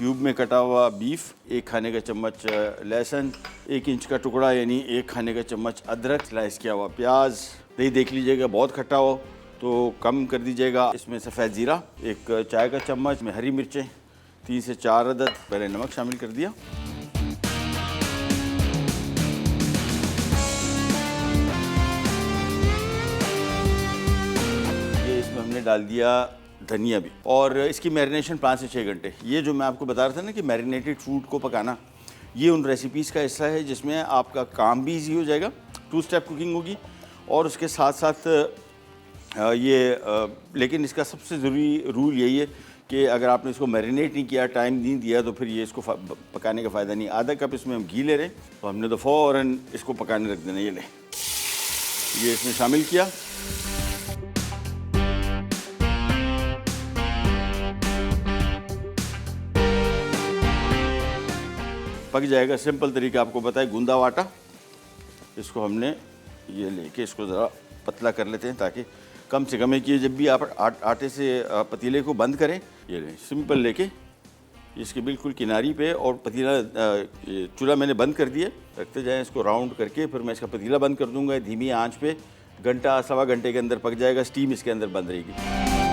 Cube में कटा हुआ बीफ, 1 खाने का चम्मच लहसुन, 1 इंच का टुकड़ा यानी 1 खाने का चम्मच अदरक, स्लाइस किया हुआ प्याज। नहीं देख लीजिएगा बहुत खट्टा हो तो कम कर दीजिएगा। इसमें सफ़ेद ज़ीरा 1 चाय का चम्मच, में हरी मिर्चें 3 से 4 अदद, पहले नमक शामिल कर दिया। ये इसमें हमने डाल दिया धनिया भी, और इसकी मैरिनेशन 5 से 6 घंटे। ये जो मैं आपको बता रहा था ना कि मैरिनेटेड फूड को पकाना, ये उन रेसिपीज़ का हिस्सा है जिसमें आपका काम भी इजी हो जाएगा, 2 स्टेप कुकिंग होगी, और उसके साथ साथ लेकिन इसका सबसे ज़रूरी रूल यही है कि अगर आपने इसको मैरिनेट नहीं किया, टाइम नहीं दिया, तो फिर ये इसको पकाने का फ़ायदा नहीं। आधा कप इसमें हम घी ले रहे हैं, तो हमने तो फ़ौरन इसको पकाने रख देना। ये ले, ये इसमें शामिल किया। पक जाएगा। सिंपल तरीका आपको पता है, गूंदा हुआ आटा, इसको हमने ये लेके इसको ज़रा पतला कर लेते हैं ताकि कम से कम कि जब भी आप आटे से पतीले को बंद करें, ये लें सिंपल लेके इसके बिल्कुल किनारी पे, और पतीला चूल्हा मैंने बंद कर दिया, रखते जाएं इसको राउंड करके। फिर मैं इसका पतीला बंद कर दूंगा धीमी आंच पे। घंटा सवा घंटे के अंदर पक जाएगा, स्टीम इसके अंदर बंद रहेगी।